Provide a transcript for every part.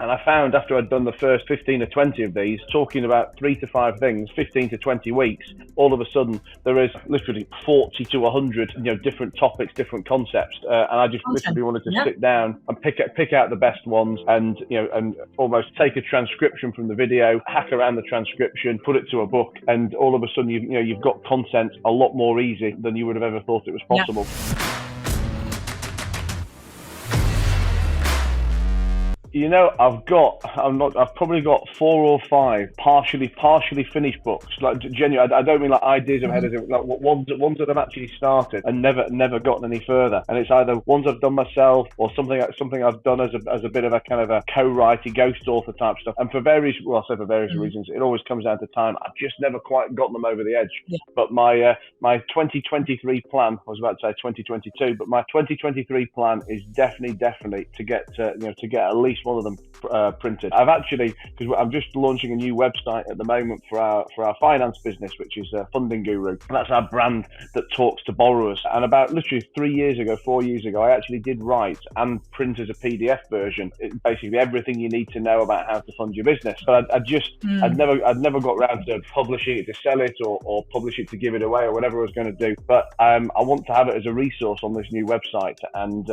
And I found after I'd done the first 15 or 20 of these, talking about 3 to 5 things, 15 to 20 weeks, all of a sudden there is literally 40 to 100, different topics, different concepts. And I just literally wanted to sit down and pick out the best ones, and and almost take a transcription from the video, hack around the transcription, put it to a book, and all of a sudden you've got content a lot more easy than you would have ever thought it was possible. I've probably got 4 or 5partially finished books. Like genuinely, I don't mean like ideas I've had, like ones that I've actually started and never gotten any further. And it's either ones I've done myself or something I've done as a bit of a kind of a co-writing, ghost author type stuff. And for various reasons, it always comes down to time. I've just never quite gotten them over the edge. Yeah. But my 2023 plan, I was about to say 2022, but my 2023 plan is definitely to get at least one of them printed. I've actually, because I'm just launching a new website at the moment for our finance business, which is Funding Guru, and that's our brand that talks to borrowers. And about literally 4 years ago, I actually did write and print as a PDF version, basically everything you need to know about how to fund your business. But I'd never got around to publishing it to sell it or publish it to give it away or whatever I was going to do. But I want to have it as a resource on this new website. And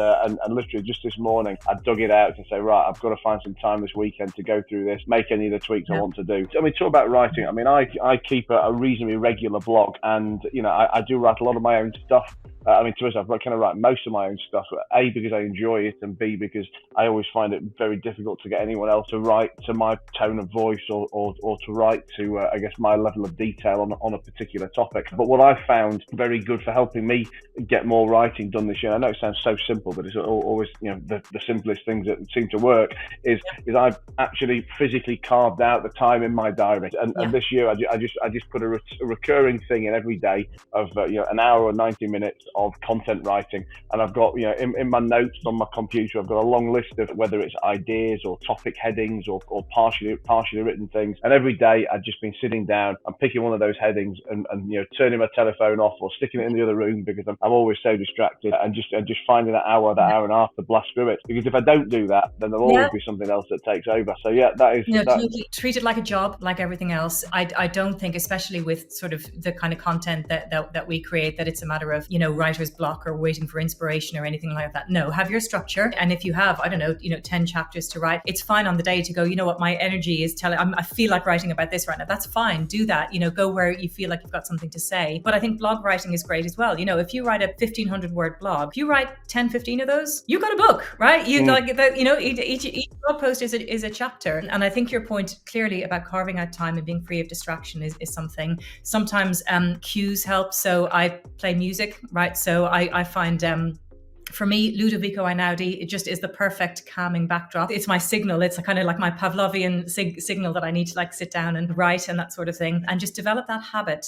literally just this morning, I dug it out to say, right, I've got to find some time this weekend to go through this, make any of the tweaks I want to do. I mean, talk about writing. I mean, I keep a reasonably regular blog, and I do write a lot of my own stuff. To be honest, I kind of write most of my own stuff, A, because I enjoy it, and B, because I always find it very difficult to get anyone else to write to my tone of voice or to write to, I guess, my level of detail on a particular topic. But what I've found very good for helping me get more writing done this year, I know it sounds so simple, but it's always, the simplest things that seem to work, is I've actually physically carved out the time in my diary. And this year, I just put a recurring thing in every day of, an hour or 90 minutes of content writing. And I've got, in my notes on my computer, I've got a long list of whether it's ideas or topic headings or partially written things. And every day I've just been sitting down and picking one of those headings and turning my telephone off or sticking it in the other room, because I'm always so distracted, and just finding that hour and a half to blast through it. Because if I don't do that, then there'll always be something else that takes over. So that is treat it like a job, like everything else. I don't think, especially with sort of the kind of content that we create, that it's a matter of writer's block or waiting for inspiration or anything like that. No, have your structure. And if you have, 10 chapters to write, it's fine on the day to go, what, my energy is telling, I feel like writing about this right now. That's fine. Do that. Go where you feel like you've got something to say. But I think blog writing is great as well. If you write a 1,500 word blog, if you write 10, 15 of those, you've got a book, right? Each blog post is a chapter. And I think your point clearly about carving out time and being free of distraction is something. Sometimes cues help. So I play music, right? So I find for me, Ludovico Einaudi, it just is the perfect calming backdrop. It's my signal. It's kind of like my Pavlovian signal that I need to sit down and write and that sort of thing, and just develop that habit,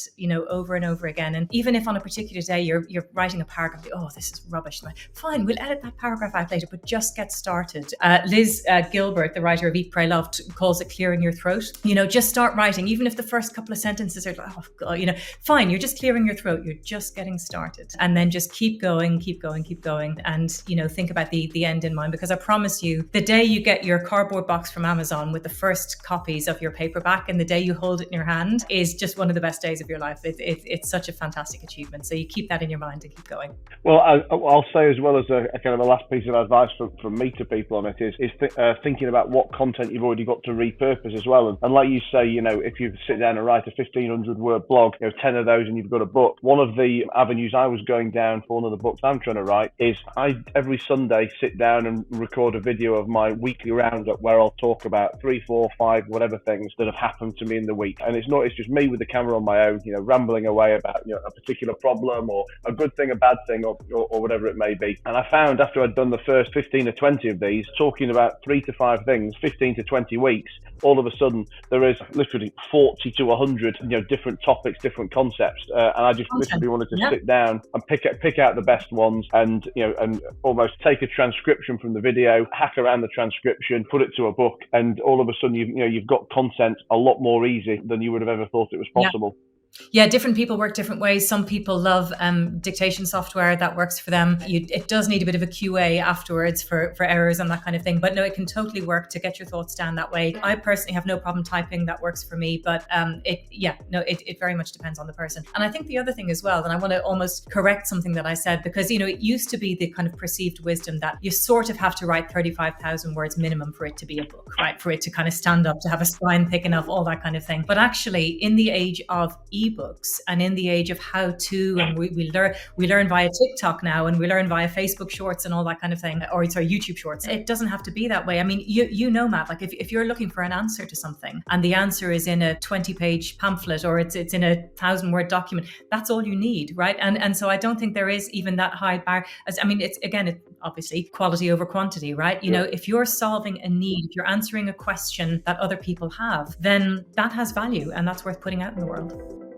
over and over again. And even if on a particular day you're writing a paragraph, this is rubbish, fine, we'll edit that paragraph out later, but just get started. Liz Gilbert, the writer of Eat, Pray, Love, calls it clearing your throat. Just start writing, even if the first couple of sentences are like, oh God, fine, you're just clearing your throat. You're just getting started, and then just keep going. And think about the end in mind, because I promise you, the day you get your cardboard box from Amazon with the first copies of your paperback and the day you hold it in your hand is just one of the best days of your life. It's such a fantastic achievement. So you keep that in your mind and keep going. Well, I'll say, as well as a kind of a last piece of advice from me to people on it, is thinking about what content you've already got to repurpose as well. And like you say, if you sit down and write a 1,500 word blog, 10 of those and you've got a book. One of the avenues I was going down for one of the books I'm trying to write is I every Sunday sit down and record a video of my weekly roundup, where I'll talk about 3, 4, 5, whatever things that have happened to me in the week. And it's just me with the camera on my own, rambling away about a particular problem or a good thing, a bad thing, or whatever it may be. And I found after I'd done the first 15 or 20 of these, talking about 3 to 5 things, 15 to 20 weeks, all of a sudden there is literally 40 to 100 different topics, different concepts, and I just literally wanted to sit down and pick out the best ones, and almost take a transcription from the video, hack around the transcription, put it to a book, and all of a sudden you've got content a lot more easy than you would have ever thought it was possible. Yeah, different people work different ways. Some people love dictation software that works for them. It does need a bit of a QA afterwards for errors and that kind of thing. But no, it can totally work to get your thoughts down that way. I personally have no problem typing. That works for me. But it very much depends on the person. And I think the other thing as well, and I want to almost correct something that I said, because, it used to be the kind of perceived wisdom that you sort of have to write 35,000 words minimum for it to be a book, right? For it to kind of stand up, to have a spine thick enough, all that kind of thing. But actually, in the age of ebooks and in the age of how to, and we learn via TikTok now, and we learn via Facebook Shorts and all that kind of thing, or sorry, YouTube Shorts. It doesn't have to be that way. I mean, Matt, like if you're looking for an answer to something and the answer is in a 20-page pamphlet or it's in a 1,000-word document, that's all you need, right? And so I don't think there is even that high bar. It's obviously quality over quantity, right? If you're solving a need, if you're answering a question that other people have, then that has value and that's worth putting out in the world.